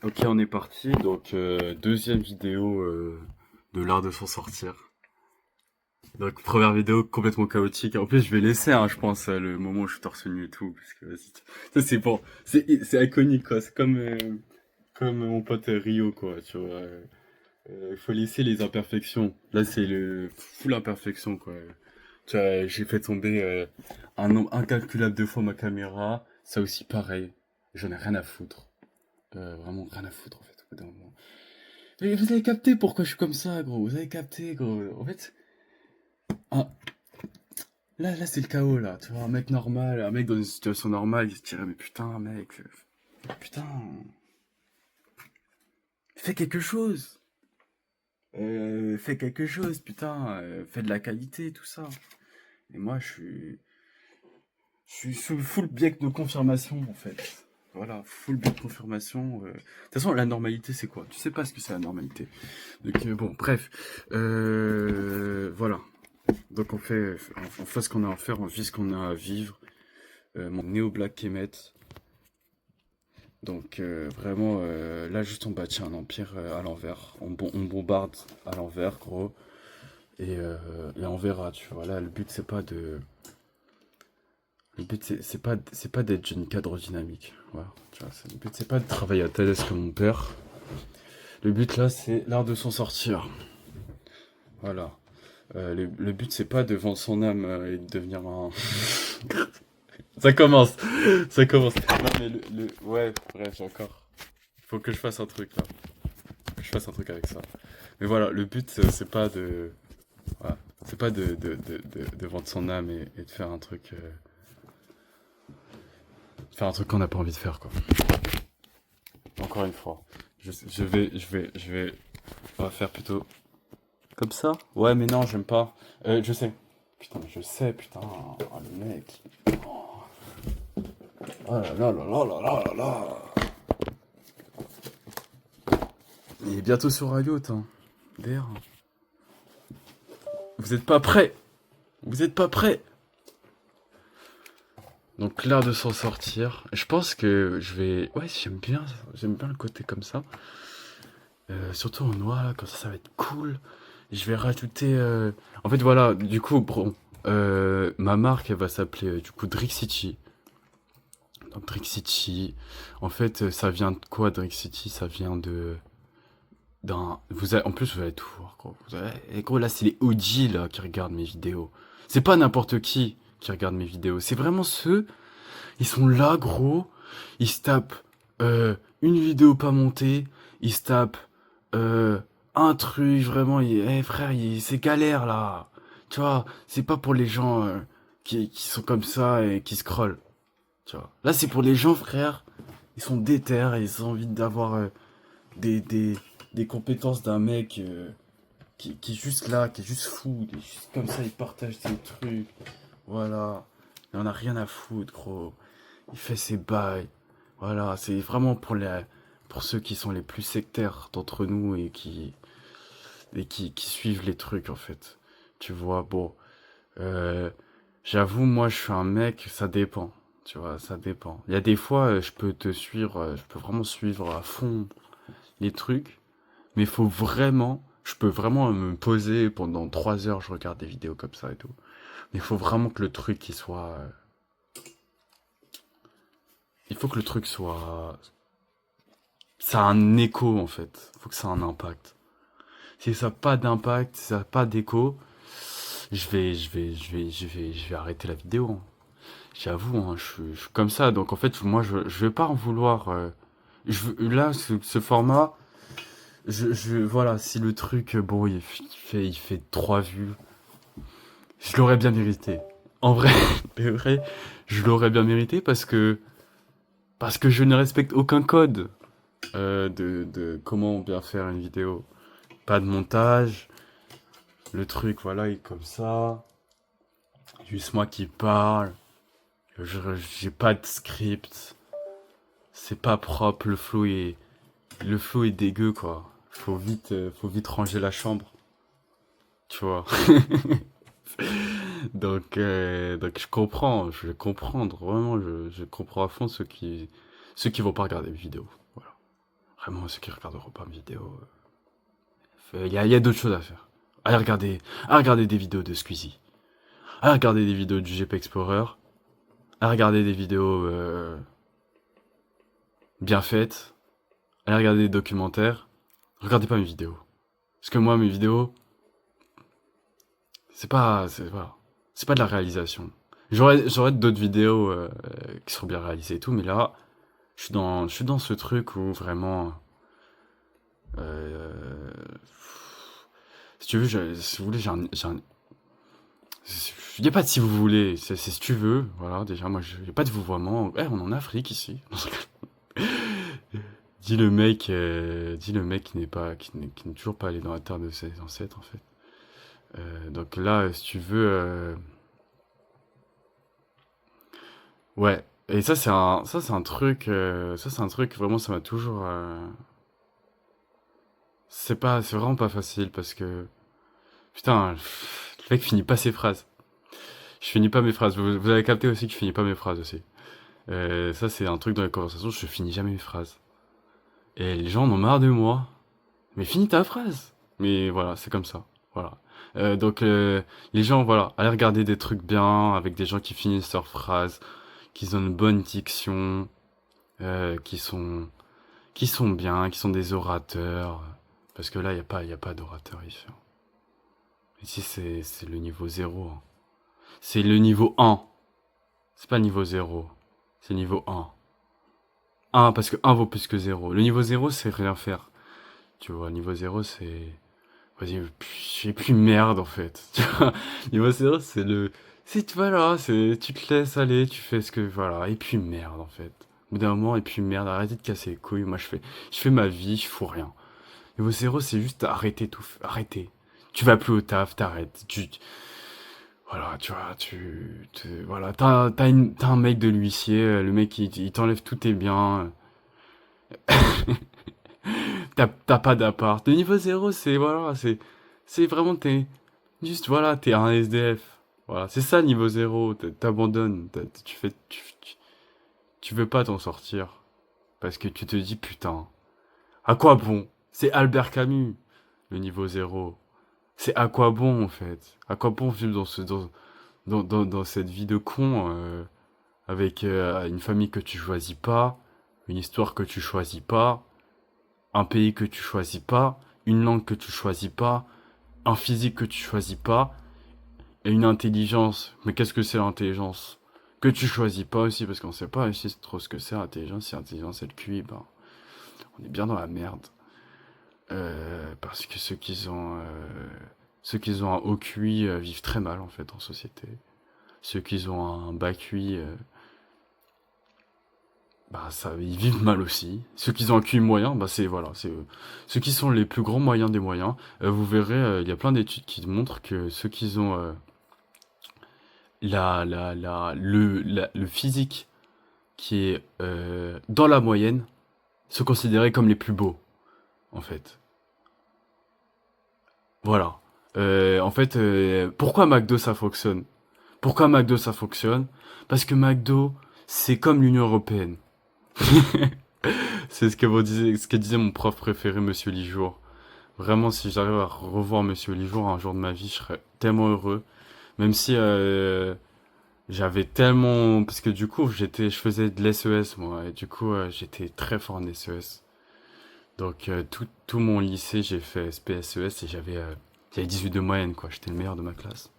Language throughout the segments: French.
Ok, on est parti. Donc, deuxième vidéo de l'art de s'en sortir. Donc, première vidéo complètement chaotique. En plus, je vais laisser, hein, je pense, le moment où je suis torse nu et tout. Parce que, vas-y. Ça, c'est bon. C'est iconique, quoi. C'est comme mon pote Rio, quoi. Tu vois. Il faut laisser les imperfections. Là, c'est le full imperfection, quoi. Tu vois, j'ai fait tomber un nombre incalculable de fois ma caméra. Ça aussi, pareil. J'en ai rien à foutre. Vraiment rien à foutre, en fait, au bout d'un moment. Mais vous avez capté pourquoi je suis comme ça, gros. Vous avez capté, gros. En fait, ah, là, c'est le chaos, là. Tu vois, un mec normal, un mec dans une situation normale, il se dirait, mais putain, mec, putain, fais quelque chose. Fais quelque chose, putain. Fais de la qualité, tout ça. Et moi, je suis sous full biais de confirmation, en fait. Voilà, full biais de confirmation. De toute façon, la normalité, c'est quoi? Tu sais pas ce que c'est la normalité. Donc, bon, bref. Voilà. Donc on fait ce qu'on a à faire, on vit ce qu'on a à vivre. Mon néo Black Kemet. Donc vraiment, là juste on bâtit un empire à l'envers. On bombarde à l'envers, gros. Et on verra, tu vois. Là, le but c'est pas de. Le but c'est pas d'être jeune cadre dynamique. Voilà. Tu vois, le but c'est pas de travailler à Thales comme mon père. Le but là c'est l'art de s'en sortir. Voilà. Le but c'est pas de vendre son âme et de devenir un. Ça commence, ça commence. Non mais ouais, bref, encore. Faut que je fasse un truc là. Faut que je fasse un truc avec ça. Mais voilà, le but c'est pas de, voilà, c'est pas de vendre son âme et de faire un truc qu'on n'a pas envie de faire quoi. Encore une fois, je vais, on va faire plutôt comme ça. Ouais, mais non, j'aime pas. Je sais. Putain, je sais, putain. Oh, le mec. Oh là là là là là là là là. Il est bientôt sur Riot, hein. D'ailleurs. Vous êtes pas prêts. Vous êtes pas prêts. Donc l'art de s'en sortir. Je pense que je vais. Ouais, j'aime bien le côté comme ça. Surtout en noir là, comme ça va être cool. Je vais rajouter. En fait voilà, du coup, bon, ma marque elle va s'appeler du coup Drixity. Donc Drixity. En fait, ça vient de quoi Drixity? Ça vient de en plus vous allez tout voir gros. Et gros là c'est les OG là qui regardent mes vidéos. C'est pas n'importe qui regarde mes vidéos. C'est vraiment ceux. Ils sont là, gros. Ils se tapent une vidéo pas montée. Ils se tapent un truc, vraiment. Frère, c'est galère, là. Tu vois, c'est pas pour les gens qui sont comme ça et qui scrollent. Tu vois. Là, c'est pour les gens, frère. Ils sont déter et ils ont envie d'avoir des, des, des compétences d'un mec qui est juste là, qui est juste fou. Il est juste comme ça, il partage ses trucs. Voilà. Il en a rien à foutre, gros. Il fait ses bails. Voilà, c'est vraiment pour ceux qui sont les plus sectaires d'entre nous et qui suivent les trucs, en fait. Tu vois, bon. euh, J'avoue, moi, je suis un mec, ça dépend. Tu vois, ça dépend. Il y a des fois, je peux te suivre, je peux vraiment suivre à fond les trucs, mais je peux vraiment me poser pendant 3 heures, je regarde des vidéos comme ça et tout. Mais il faut que le truc soit, ça a un écho en fait. Il faut que ça ait un impact. Si ça n'a pas d'impact, si ça n'a pas d'écho, je vais arrêter la vidéo, hein. J'avoue, hein, je suis comme ça. Donc en fait, moi, je vais pas en vouloir. Là, ce format, voilà, si le truc, bon, il fait 3 vues, je l'aurais bien mérité. En vrai, mais vrai, je l'aurais bien mérité parce que je ne respecte aucun code de comment bien faire une vidéo. Pas de montage, le truc, voilà, il est comme ça. Juste moi qui parle. J'ai pas de script. C'est pas propre. Le flow est dégueu, quoi. Faut vite ranger la chambre. Tu vois. Donc je vais comprendre. Vraiment, je comprends à fond ceux qui vont pas regarder les vidéos. Voilà. Vraiment, ceux qui regarderont pas mes vidéos, il y a d'autres choses à faire. Allez regarder des vidéos de Squeezie. Allez regarder des vidéos du GP Explorer. Allez regarder des vidéos bien faites. Allez regarder des documentaires. Regardez pas mes vidéos. Parce que moi, mes vidéos, voilà. C'est pas de la réalisation. J'aurais d'autres vidéos qui seront bien réalisées et tout, mais là, je suis dans ce truc où vraiment, euh, si tu veux, si vous voulez, il n'y a pas de si vous voulez, c'est si tu veux, voilà, déjà, moi, il n'y a pas de vouvoiement. On est en Afrique, ici. Dit le mec qui n'est toujours pas allé dans la terre de ses ancêtres, en fait. Donc là, si tu veux, ouais. Et ça c'est un truc, vraiment, ça m'a toujours, c'est vraiment pas facile parce que, putain, le mec finit pas ses phrases. Je finis pas mes phrases. Vous avez capté aussi que je finis pas mes phrases aussi. Ça, c'est un truc dans les conversations, je finis jamais mes phrases. Et les gens en ont marre de moi. Mais finis ta phrase. Mais voilà, c'est comme ça. Voilà. Donc, les gens, voilà, allez regarder des trucs bien, avec des gens qui finissent leurs phrases, qui ont une bonne diction, qui sont bien, qui sont des orateurs. Parce que là, il y a pas d'orateur ici. Ici, c'est le niveau zéro, hein. C'est le niveau un. C'est pas le niveau zéro. C'est le niveau un. Un, parce que un vaut plus que zéro. Le niveau zéro, c'est rien faire. Tu vois, niveau zéro, c'est... Vas-y, j'ai plus merde, en fait. Tu vois, niveau zéro, c'est le... Voilà, tu te laisses aller, tu fais ce que... Voilà, et puis merde, en fait. Au bout d'un moment, et puis merde, arrêtez de casser les couilles. Moi, je fais ma vie, je fous rien. Niveau zéro, c'est juste arrêter tout. Arrêter. Tu vas plus au taf, t'arrêtes. Voilà, tu vois, voilà, t'as un mec de l'huissier, le mec, il t'enlève tous tes biens. T'as pas d'appart. Le niveau zéro, voilà, c'est vraiment, juste, voilà, t'es un SDF. Voilà, c'est ça, niveau zéro. T'abandonnes. Tu veux pas t'en sortir. Parce que tu te dis, putain, à quoi bon? C'est Albert Camus, le niveau zéro. C'est à quoi bon, en fait? À quoi bon vivre dans cette vie de con, avec une famille que tu choisis pas, une histoire que tu choisis pas, un pays que tu choisis pas, une langue que tu choisis pas, un physique que tu choisis pas, et une intelligence. Mais qu'est-ce que c'est l'intelligence? Que tu choisis pas aussi, parce qu'on sait pas aussi trop ce que c'est l'intelligence. Si l'intelligence c'est le QI, ben, on est bien dans la merde. Parce que ceux qui ont un haut QI vivent très mal en fait en société. Ceux qui ont un bas QI, bah ça, ils vivent mal aussi. Ceux qui ont un QI moyen, bah c'est voilà, c'est ceux qui sont les plus grands moyens des moyens. Vous verrez, il y a plein d'études qui montrent que ceux qui ont le physique qui est dans la moyenne sont considérés comme les plus beaux, en fait. Voilà. En fait, pourquoi McDo ça fonctionne? Pourquoi McDo ça fonctionne? Parce que McDo, c'est comme l'Union Européenne. C'est ce que disait mon prof préféré, Monsieur Lijour. Vraiment, si j'arrive à revoir Monsieur Lijour un jour de ma vie, je serais tellement heureux. Même si j'avais tellement... Parce que du coup, je faisais de l'SES, moi. Et du coup, j'étais très fort en SES. Donc, tout mon lycée, j'ai fait SPSES et j'avais 18 de moyenne, quoi. J'étais le meilleur de ma classe.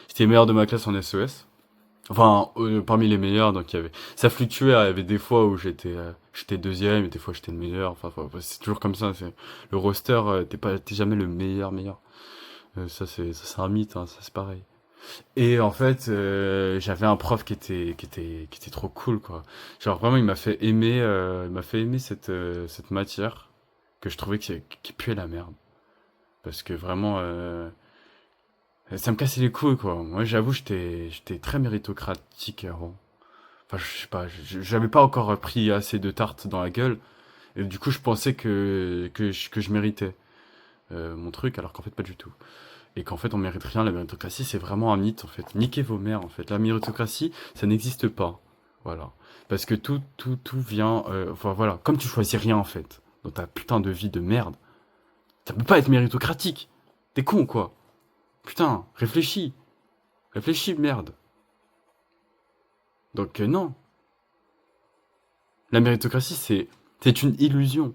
J'étais le meilleur de ma classe en SES. Enfin, parmi les meilleurs, donc ça fluctuait. Il y avait des fois où j'étais deuxième, et des fois j'étais le meilleur. Enfin, c'est toujours comme ça. Le roster, t'es jamais le meilleur meilleur. Ça c'est un mythe, hein, ça c'est pareil. Et en fait, j'avais un prof qui était trop cool, quoi. Genre vraiment, il m'a fait aimer cette matière que je trouvais qui puait la merde. Parce que vraiment, ça me cassait les couilles, quoi. Moi, j'avoue, j'étais très méritocratique avant. Enfin, je sais pas, j'avais pas encore pris assez de tartes dans la gueule. Et du coup, je pensais que je méritais mon truc, alors qu'en fait, pas du tout. Et qu'en fait, on mérite rien. La méritocratie, c'est vraiment un mythe, en fait. Niquez vos mères, en fait. La méritocratie, ça n'existe pas. Voilà. Parce que tout vient, enfin voilà, comme tu choisis rien en fait, dans ta putain de vie de merde, ça peut pas être méritocratique. T'es con quoi. Putain, réfléchis. Réfléchis, merde. Donc non. La méritocratie, c'est une illusion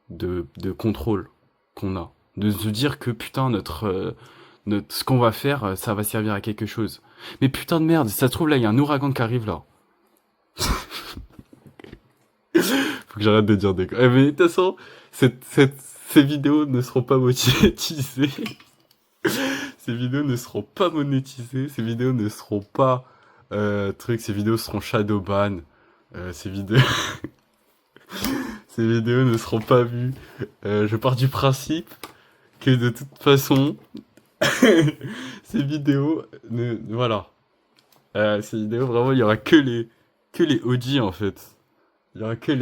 de contrôle qu'on a. De se dire que putain, ce qu'on va faire, ça va servir à quelque chose. Mais putain de merde, si ça se trouve là, il y a un ouragan qui arrive là. Faut que j'arrête de dire des... mais de toute façon, ces vidéos ne seront pas monétisées. Ces vidéos ne seront pas monétisées. Ces vidéos ne seront pas... ces vidéos seront shadowban. Ces vidéos... ces vidéos ne seront pas vues. Je pars du principe que de toute façon, ces vidéos... voilà. Ces vidéos, vraiment, il y aura que les OG en fait. Il y aura que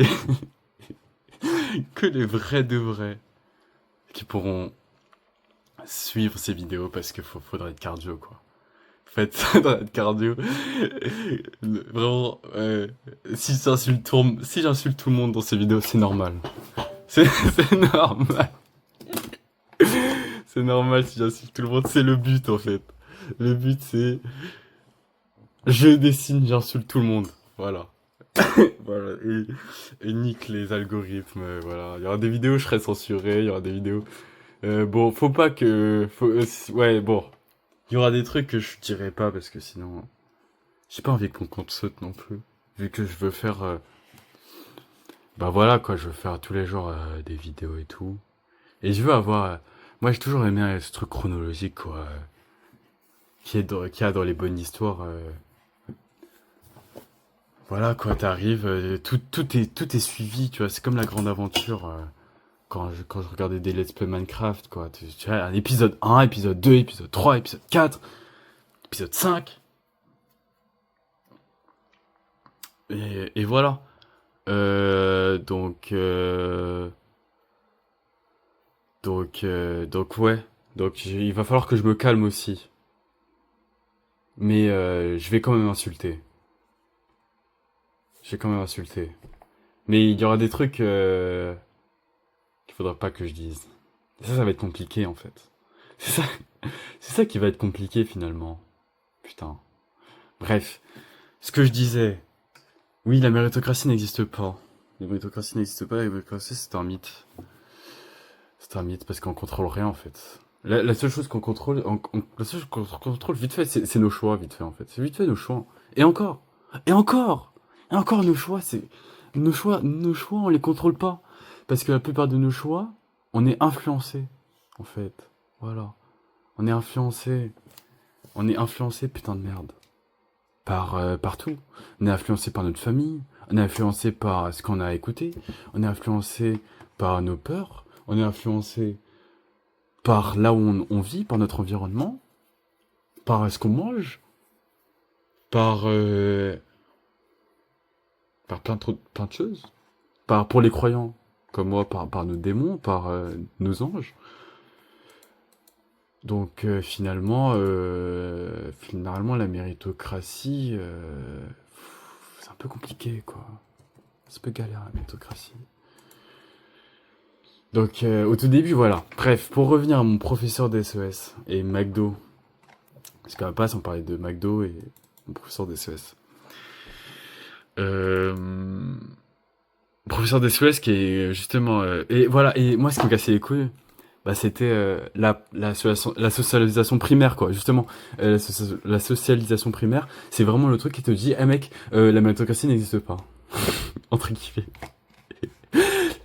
les vrais de vrais qui pourront suivre ces vidéos parce qu'il faudra être cardio, quoi. En fait, faudra être cardio. Vraiment, si j'insulte tout le monde dans ces vidéos, c'est normal. C'est normal. C'est normal si j'insulte tout le monde, c'est le but en fait. Le but c'est, je dessine, j'insulte tout le monde. Voilà. Voilà. Et nique les algorithmes, voilà. Il y aura des vidéos, je serai censuré, il y aura des vidéos. Bon, faut pas que. Ouais, bon. Il y aura des trucs que je dirai pas parce que sinon. J'ai pas envie que mon compte saute non plus. Vu que je veux faire. Bah voilà quoi, je veux faire tous les jours des vidéos et tout. Et je veux avoir. Moi j'ai toujours aimé ce truc chronologique quoi. Qu'il y a dans les bonnes histoires. Voilà quoi, t'arrives, tout est suivi, tu vois. C'est comme la grande aventure. Quand je regardais des Let's Play Minecraft, quoi. Tu vois, un épisode 1, épisode 2, épisode 3, épisode 4, épisode 5. Et voilà. Donc ouais. Donc il va falloir que je me calme aussi. Mais je vais quand même insulter. Je vais quand même insulter. Mais il y aura des trucs qu'il faudra pas que je dise. Ça va être compliqué en fait. C'est ça, c'est ça qui va être compliqué finalement. Putain. Bref. Ce que je disais. Oui, la méritocratie n'existe pas. La méritocratie n'existe pas, la méritocratie c'est un mythe. C'est un mythe parce qu'on contrôle rien en fait. La seule chose qu'on contrôle, la seule chose qu'on contrôle vite fait, c'est nos choix, vite fait en fait. C'est vite fait nos choix. Et encore, et encore, et encore nos choix, nos choix, on les contrôle pas parce que la plupart de nos choix, on est influencé en fait. Voilà, on est influencé, putain de merde, par tout. On est influencé par notre famille, on est influencé par ce qu'on a écouté, on est influencé par nos peurs, on est influencé par là où on vit, par notre environnement, par ce qu'on mange, par, par plein de choses. Pour les croyants, comme moi, par nos démons, par nos anges. Donc finalement, la méritocratie, c'est un peu compliqué, quoi. C'est un peu galère, la méritocratie. Donc au tout début, voilà. Bref, pour revenir à mon professeur d'SES et McDo, parce qu'à la place, on parlait de McDo et mon professeur d'SES. Professeur d'SES qui est justement... et voilà, et moi, ce qui me cassait les couilles, bah, c'était la socialisation primaire, quoi, justement. La socialisation primaire, c'est vraiment le truc qui te dit, eh mec, la méritocratie n'existe pas. Entre guillemets.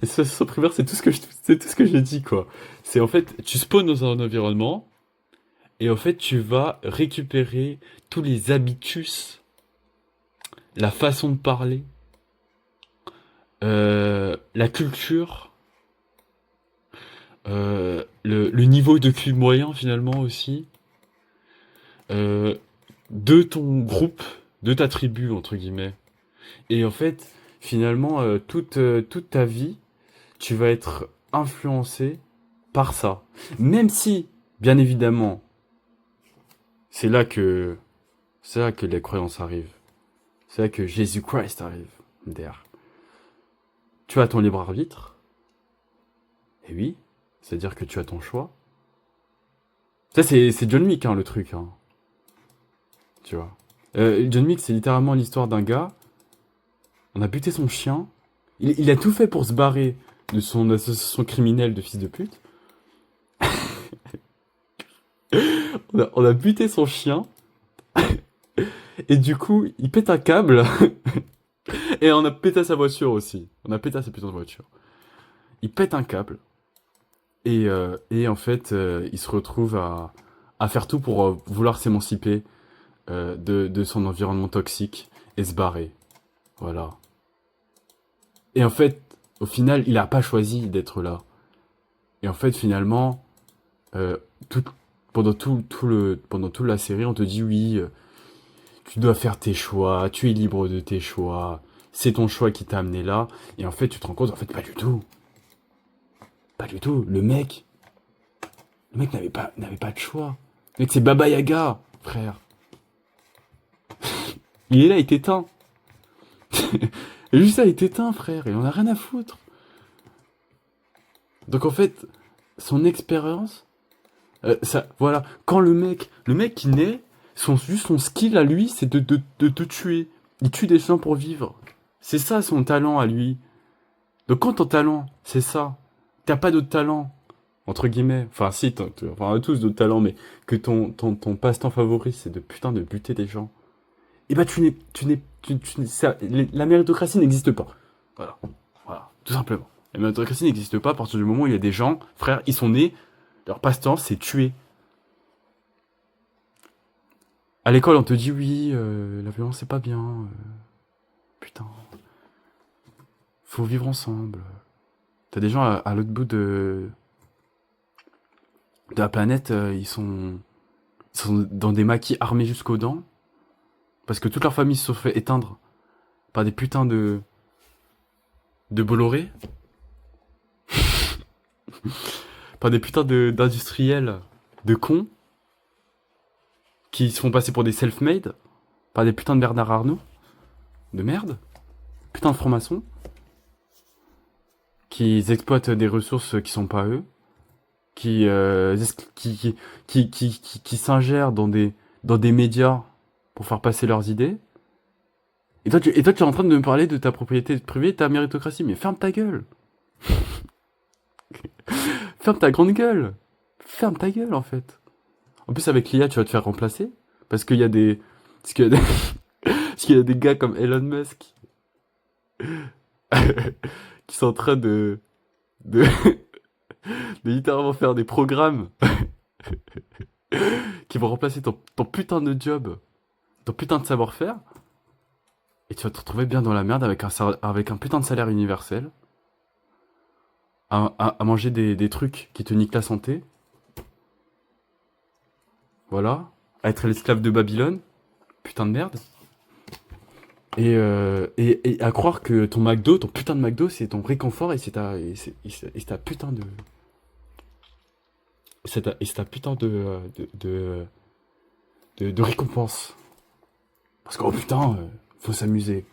La socialisation primaire, c'est tout ce que j'ai dit, quoi. C'est en fait, tu spawns dans un environnement, et en fait, tu vas récupérer tous les habitus, la façon de parler, la culture, le niveau de QI moyen finalement aussi, euh, de ton groupe, de ta tribu entre guillemets. Et en fait, finalement, toute ta vie, tu vas être influencé par ça. Même si, bien évidemment, c'est là que c'est là que les croyances arrivent. c'est là que Jésus-Christ arrive. Derrière. Tu as ton libre arbitre. Et oui, c'est-à-dire que tu as ton choix. Ça, c'est John Wick, hein, le truc. Hein. Tu vois. John Wick, c'est littéralement l'histoire d'un gars. On a buté son chien. Il a tout fait pour se barrer de son association criminelle de fils de pute. On a buté son chien. Et du coup, il pète un câble. Et on a pété sa voiture aussi. On a pété sa putain de voiture. Il pète un câble. Et en fait, il se retrouve à faire tout pour vouloir s'émanciper de son environnement toxique et se barrer. Voilà. Et en fait, au final, il a pas choisi d'être là. Et en fait, finalement, euh, tout, pendant pendant toute la série, on te dit oui, tu dois faire tes choix, tu es libre de tes choix, c'est ton choix qui t'a amené là. Et en fait, tu te rends compte, en fait, pas du tout. Pas du tout. Le mec n'avait pas de choix. Le mec, c'est Baba Yaga, frère. Il est là, il t'éteint. Et juste ça, il t'éteint, frère. Il en a rien à foutre. Donc en fait, son expérience, ça, voilà. Quand le mec qui naît, juste son skill à lui, c'est de te tuer. Il tue des gens pour vivre. C'est ça son talent à lui. Donc quand ton talent, c'est ça, t'as pas d'autre talent, entre guillemets. Enfin si, enfin, on a tous d'autres talents, mais que ton passe-temps favori, c'est de putain de buter des gens. Et bah la méritocratie n'existe pas. Voilà. Voilà. Tout simplement. La méritocratie n'existe pas à partir du moment où il y a des gens, frère, ils sont nés, leur passe-temps, c'est tuer. À l'école, on te dit oui, la violence c'est pas bien. Putain. Faut vivre ensemble. T'as des gens à l'autre bout de la planète, ils sont dans des maquis armés jusqu'aux dents. Parce que toute leur famille se sont fait éteindre par des putains de Bolloré. Par des putains d'industriels de cons. Qui se font passer pour des self-made. Par des putains de Bernard Arnault. De merde. Putain de francs-maçons. Qui exploitent des ressources qui sont pas eux. Qui s'ingèrent dans des médias pour faire passer leurs idées. Et toi, tu es en train de me parler de ta propriété privée et de ta méritocratie. Mais ferme ta gueule. Ferme ta grande gueule. Ferme ta gueule, en fait. En plus, avec l'IA, tu vas te faire remplacer. Parce qu'il y a des... Parce qu'il y a des... parce qu'il y a des gars comme Elon Musk qui sont en train de, de littéralement faire des programmes qui vont remplacer ton putain de job, ton putain de savoir-faire. Et tu vas te retrouver bien dans la merde avec un putain de salaire universel. À manger des trucs qui te niquent la santé. Voilà. À être l'esclave de Babylone. Putain de merde. Et à croire que ton McDo, ton putain de McDo, c'est ton réconfort et c'est ta putain de... C'est ta putain de récompense. Parce que, oh putain, faut s'amuser.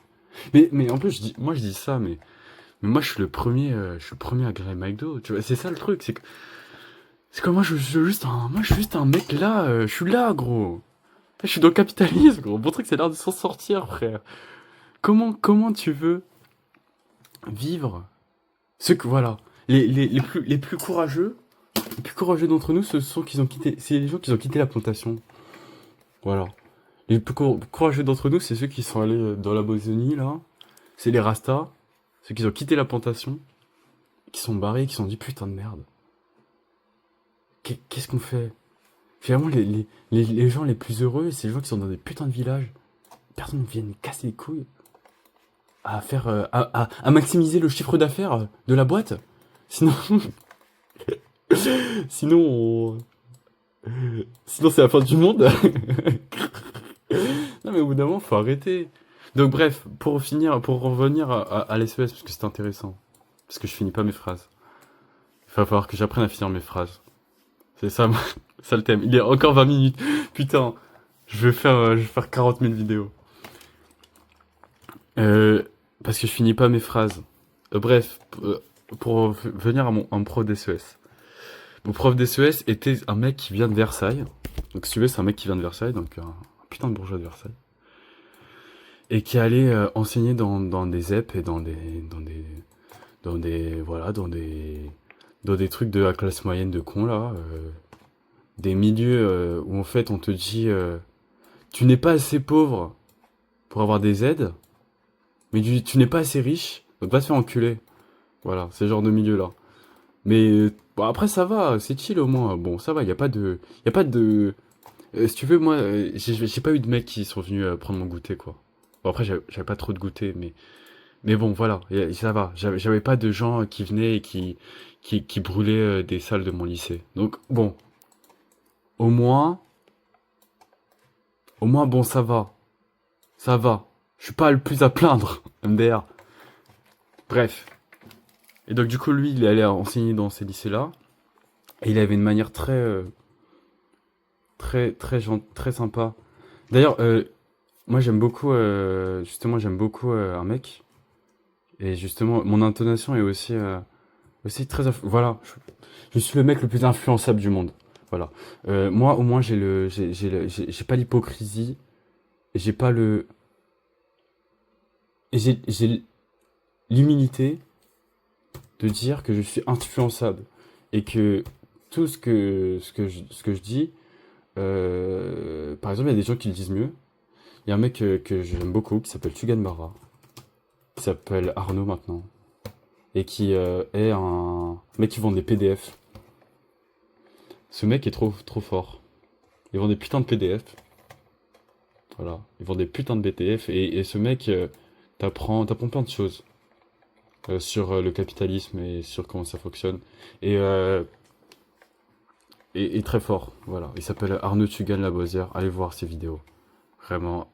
Mais en plus, moi je dis ça, mais moi je suis le premier à griller McDo. Tu vois, c'est ça le truc, c'est que moi je suis juste un mec là, je suis là, gros. Je suis dans le capitalisme, gros. Mon truc, c'est l'heure de s'en sortir, frère. Comment tu veux vivre ce que, voilà, les plus courageux, d'entre nous, c'est les gens qui ont quitté la plantation. Voilà. Les plus courageux d'entre nous, c'est ceux qui sont allés dans l'Amazonie, là. C'est les Rastas. Ceux qui ont quitté la plantation, qui sont barrés, qui se sont dit putain de merde. Qu'est-ce qu'on fait? Finalement, les gens les plus heureux, c'est les gens qui sont dans des putains de villages. Personne ne vient me casser les couilles à faire, à maximiser le chiffre d'affaires de la boîte. Sinon, sinon, sinon c'est la fin du monde. Non mais au bout d'un moment, faut arrêter. Donc bref, pour revenir à l'SES, parce que c'est intéressant. Parce que je finis pas mes phrases. Il va falloir que j'apprenne à finir mes phrases. C'est ça, ça le thème. Il est encore 20 minutes. Putain, je vais faire 40 000 vidéos. Euh, Parce que je finis pas mes phrases. Bref, pour venir à mon prof d'SES. Mon prof d'SES était un mec qui vient de Versailles. Donc, si tu veux, c'est un mec qui vient de Versailles, donc un putain de bourgeois de Versailles. Et qui allait enseigner dans des ZEP et voilà, dans des trucs de la classe moyenne de cons, là. Des milieux où, en fait, on te dit, tu n'es pas assez pauvre pour avoir des aides, mais tu n'es pas assez riche, donc va te faire enculer. Voilà, c'est ce genre de milieu-là. Mais bon, après, ça va, c'est chill au moins. Bon, ça va, il n'y a pas de. Y a pas de. Si tu veux, moi, j'ai pas eu de mecs qui sont venus prendre mon goûter, quoi. Bon, après, j'avais pas trop de goûter, mais bon, voilà, ça va. J'avais pas de gens qui venaient et qui brûlaient des salles de mon lycée. Donc, bon, au moins, bon, ça va. Ça va. Je suis pas le plus à plaindre, MDR. Bref. Et donc, du coup, lui, il est allé enseigner dans ces lycées-là. Et il avait une manière très sympa. D'ailleurs, moi j'aime beaucoup un mec. Et justement, mon intonation est aussi voilà, je suis le mec le plus influençable du monde. Voilà. Moi, au moins, j'ai pas l'hypocrisie. Et j'ai pas le, et j'ai l'humilité de dire que je suis influençable. Et que tout ce que je dis, par exemple, il y a des gens qui le disent mieux. Il y a un mec que j'aime beaucoup qui s'appelle Tugan Barra, qui s'appelle Arnaud maintenant, et qui est un mec qui vend des PDF. Ce mec est trop fort. Il vend des putains de PDF. Voilà. Il vend des putains de BTF. Et ce mec, t'apprends plein de choses sur le capitalisme et sur comment ça fonctionne. Et, euh, et très fort. Voilà. Il s'appelle Arnaud Tugan Lavoisière. Allez voir ses vidéos. Vraiment.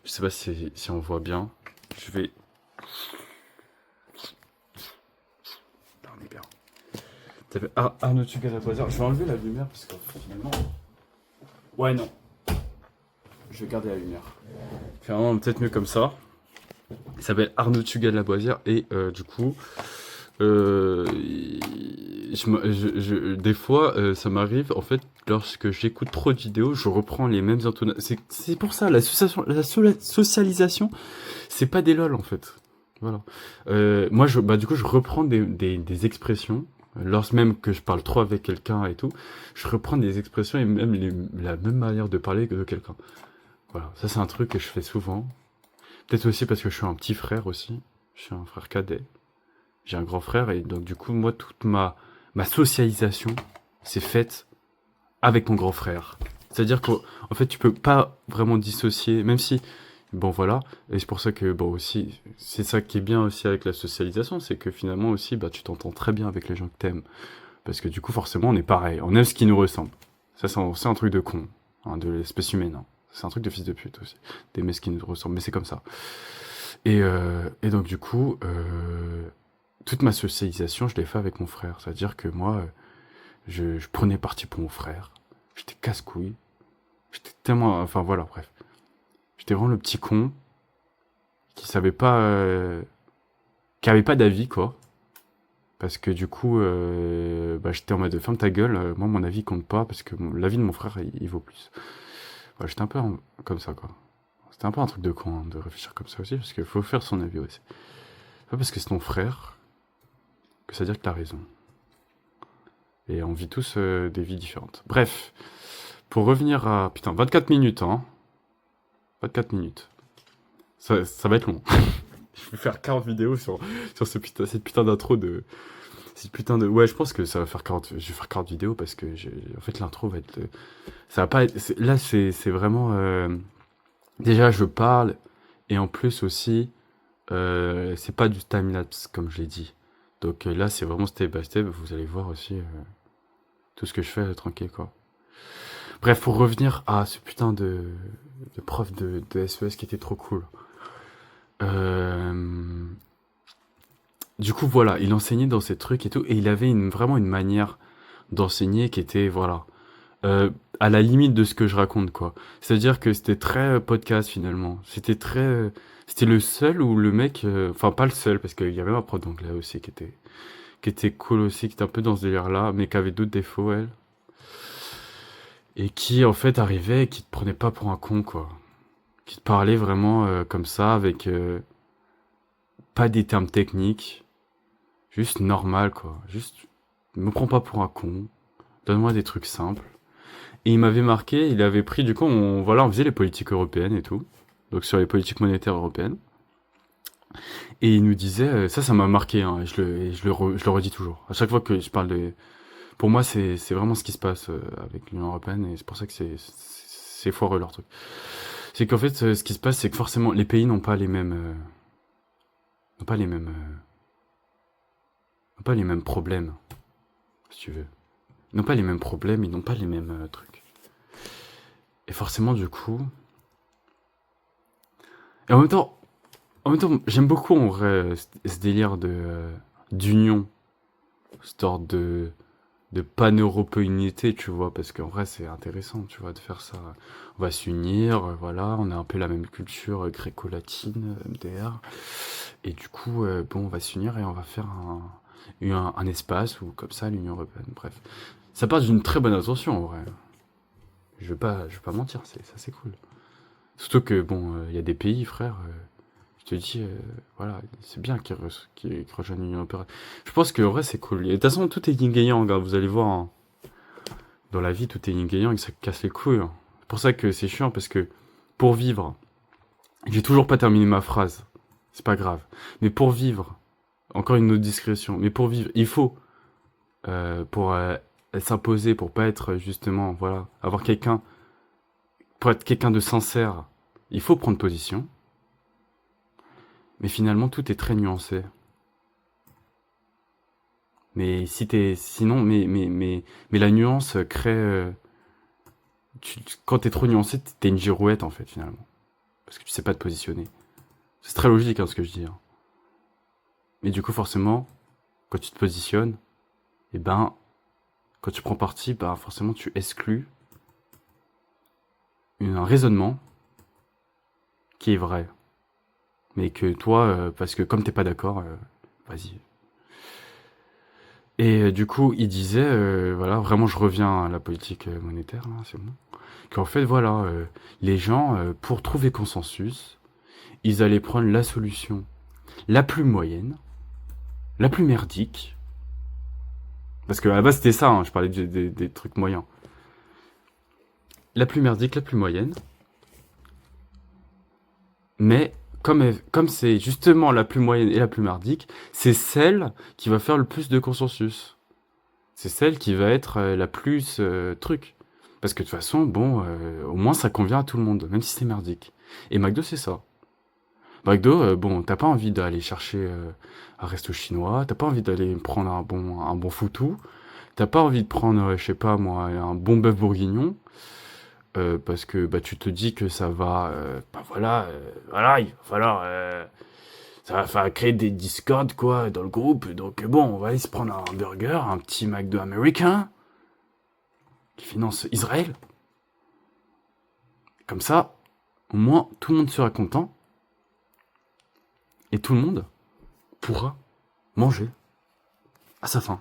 Je sais pas si on voit bien. Je vais. Là, on est bien. T'avais Arnaud Tugan Lavoisière. Je vais enlever la lumière parce que finalement. Ouais, non. Je vais garder la lumière. Finalement, peut-être mieux comme ça. Il s'appelle Arnaud Tugal Lavoisière et du coup, euh, des fois, ça m'arrive en fait lorsque j'écoute trop de vidéos, je reprends les mêmes intonations. C'est pour ça la socialisation, c'est pas des lol en fait. Voilà. Moi, du coup, je reprends des expressions. Lorsque même que je parle trop avec quelqu'un et tout, je reprends des expressions et même la même manière de parler que de quelqu'un. Voilà, ça c'est un truc que je fais souvent. Peut-être aussi parce que je suis un petit frère aussi. Je suis un frère cadet. J'ai un grand frère et donc du coup, moi, toute ma socialisation s'est faite avec mon grand frère. C'est-à-dire qu'en fait, tu peux pas vraiment dissocier, même si, bon voilà, et c'est pour ça que, bon aussi, c'est ça qui est bien aussi avec la socialisation, c'est que finalement aussi, bah, tu t'entends très bien avec les gens que t'aimes. Parce que du coup, forcément, on est pareil, on aime ce qui nous ressemble. Ça, c'est un truc de con, hein, de l'espèce humaine, hein. C'est un truc de fils de pute aussi, d'aimer ce qui nous ressemble, mais c'est comme ça. Et donc du coup, toute ma socialisation, je l'ai fait avec mon frère. C'est-à-dire que moi, je prenais parti pour mon frère. J'étais casse-couille. J'étais tellement... Enfin voilà, bref. J'étais vraiment le petit con qui savait pas... qui avait pas d'avis, quoi. Parce que du coup, bah, j'étais en mode ferme ta gueule, moi mon avis compte pas parce que l'avis de mon frère il vaut plus. Voilà, j'étais un peu comme ça, quoi. C'était un peu un truc de con hein, de réfléchir comme ça aussi parce qu'il faut faire son avis aussi. Pas parce que c'est ton frère que ça veut dire que t'as raison. Et on vit tous des vies différentes. Bref, pour revenir à... Putain, 24 minutes, hein. 24 minutes. Ça va être long. Je vais faire 40 vidéos sur cette putain d'intro de... Cette putain de... Ouais, je pense que ça va faire 40... Je vais faire 40 vidéos parce que... En fait, l'intro va être... Ça va pas être... Là, c'est vraiment... Déjà, je parle. Et en plus aussi, c'est pas du timelapse, comme je l'ai dit. Donc là, c'est vraiment step by step. Vous allez voir aussi tout ce que je fais tranquille, quoi. Bref, pour revenir à ce putain de prof de SES qui était trop cool. Euh, du coup, voilà, il enseignait dans ces trucs et tout. Et il avait vraiment une manière d'enseigner qui était, voilà. à la limite de ce que je raconte, quoi. C'est-à-dire que c'était très podcast finalement. C'était le seul où le mec, enfin pas le seul parce qu'il y avait ma prof d'anglais aussi qui était cool aussi, qui était un peu dans ce délire-là, mais qui avait d'autres défauts elle, et qui en fait arrivait et qui te prenait pas pour un con, quoi. Qui te parlait vraiment comme ça avec pas des termes techniques, juste normal, quoi. Juste, me prends pas pour un con, donne-moi des trucs simples. Et il m'avait marqué, il avait pris, du coup, on faisait les politiques européennes et tout. Donc sur les politiques monétaires européennes. Et il nous disait, ça m'a marqué, hein, et je le redis toujours. À chaque fois que je parle de... Pour moi, c'est vraiment ce qui se passe avec l'Union européenne, et c'est pour ça que c'est foireux leur truc. C'est qu'en fait, ce qui se passe, c'est que forcément, les pays n'ont pas les mêmes, n'ont pas les mêmes problèmes, si tu veux. Ils n'ont pas les mêmes problèmes, ils n'ont pas les mêmes trucs. Et forcément, du coup... Et en même temps, j'aime beaucoup en vrai ce délire d'union, cette sorte de pan-européanité, tu vois, parce qu'en vrai c'est intéressant, tu vois, de faire ça. On va s'unir, voilà, on a un peu la même culture gréco-latine, MDR, et du coup, bon, on va s'unir et on va faire un espace où, comme ça, l'Union européenne, bref. Ça part d'une très bonne intention, en vrai. Je vais pas mentir, ça c'est cool. Surtout que, bon, il y a des pays, frère, je te dis, voilà, c'est bien qu'ils rejoignent l'Union européenne. Je pense que, en vrai, c'est cool. Et de toute façon, tout est yin et yang, hein, vous allez voir, hein. Dans la vie, tout est yin et yang, et ça casse les couilles, hein. C'est pour ça que c'est chiant, parce que pour vivre, j'ai toujours pas terminé ma phrase, c'est pas grave. Mais pour vivre, encore une autre discrétion, mais pour vivre, il faut, pour s'imposer, pour pas être justement, voilà, avoir quelqu'un, pour être quelqu'un de sincère, il faut prendre position. Mais finalement, tout est très nuancé. Mais si t'es, sinon, mais la nuance crée, quand t'es trop nuancé, t'es une girouette en fait finalement, parce que tu sais pas te positionner. C'est très logique hein, ce que je dis, hein. Mais du coup, forcément, quand tu te positionnes, et ben, quand tu prends parti, ben forcément, tu exclus un raisonnement qui est vrai, mais que toi, parce que comme t'es pas d'accord, vas-y. Et du coup, il disait, voilà, vraiment, je reviens à la politique monétaire, là, c'est bon. Qu'en fait, voilà, les gens, pour trouver consensus, ils allaient prendre la solution la plus moyenne, la plus merdique, parce que à la base c'était ça, hein, je parlais des trucs moyens. La plus merdique, la plus moyenne, mais comme c'est justement la plus moyenne et la plus merdique, c'est celle qui va faire le plus de consensus. C'est celle qui va être la plus truc. Parce que de toute façon, bon, au moins ça convient à tout le monde, même si c'est merdique. Et McDo, c'est ça. McDo, bon, t'as pas envie d'aller chercher un resto chinois, t'as pas envie d'aller prendre un bon foutou, t'as pas envie de prendre, je sais pas moi, un bon bœuf bourguignon, parce que bah tu te dis que ça va, bah voilà, voilà, il va falloir, ça va faire créer des discords quoi dans le groupe, donc bon, on va aller se prendre un burger, un petit McDo américain qui finance Israël, comme ça, au moins tout le monde sera content et tout le monde pourra manger à sa faim.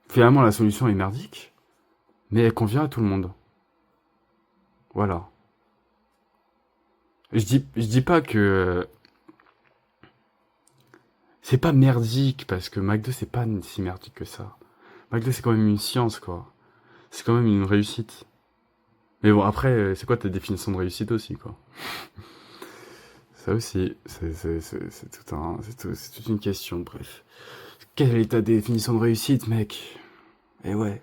Finalement, la solution est merdique, mais elle convient à tout le monde. Voilà. Je dis pas que c'est pas merdique parce que McDo c'est pas si merdique que ça. McDo c'est quand même une science quoi. C'est quand même une réussite. Mais bon après c'est quoi ta définition de réussite aussi quoi. Ça aussi c'est c'est toute une question bref. Quelle est ta définition de réussite mec? Et ouais.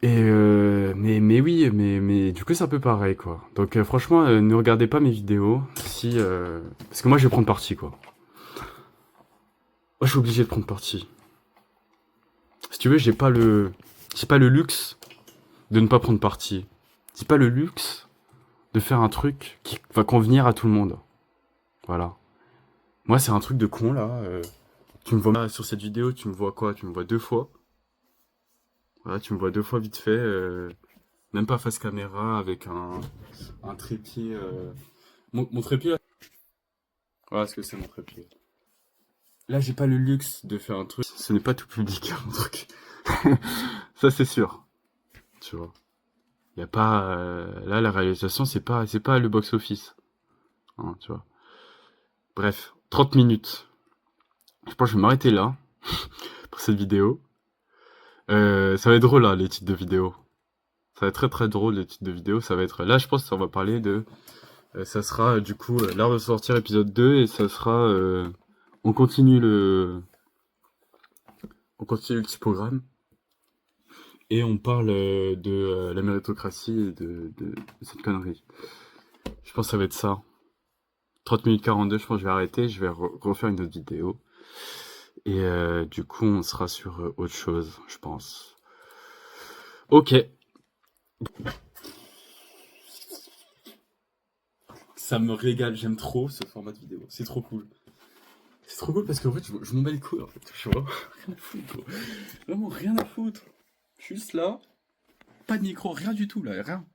Et mais oui, mais du coup c'est un peu pareil quoi. Donc franchement, ne regardez pas mes vidéos si parce que moi je vais prendre parti quoi. Moi je suis obligé de prendre parti. Si tu veux, j'ai pas le luxe de ne pas prendre parti. J'ai pas le luxe de faire un truc qui va convenir à tout le monde. Voilà. Moi c'est un truc de con là. Tu me vois sur cette vidéo, tu me vois quoi? Tu me vois deux fois. Voilà, tu me vois 2 fois vite fait, même pas face caméra, avec un trépied. Mon trépied, là. Voilà ce que c'est mon trépied. Là, j'ai pas le luxe de faire un truc. Ce n'est pas tout public, mon truc. Ça, c'est sûr. Tu vois. Y a pas. Là, la réalisation, c'est pas le box-office. Hein, tu vois. Bref, 30 minutes. Je pense que je vais m'arrêter là pour cette vidéo. Ça va être drôle, là, les titres de vidéo. Ça va être très très drôle, les titres de vidéo. Ça va être. Là, je pense qu'on va parler de. Ça sera, du coup, l'heure de sortir épisode 2 et ça sera. On continue le. On continue le typogramme. Et on parle de la méritocratie et de cette connerie. Je pense que ça va être ça. 30 minutes 42, je pense que je vais arrêter, je vais refaire une autre vidéo. Et du coup, on sera sur autre chose, je pense. Ok. Ça me régale, j'aime trop ce format de vidéo. C'est trop cool. C'est trop cool parce qu'en fait, je m'en bats les couilles, en fait. Tu vois. Rien à foutre, gros. Vraiment rien à foutre. Juste là, pas de micro, rien du tout, là, rien.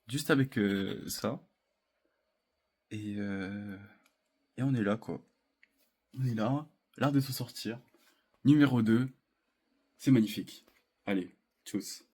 Juste avec ça. Et, euh, et on est là, quoi. On est là, l'art de se sortir. Numéro 2, c'est magnifique. Allez, tchuss.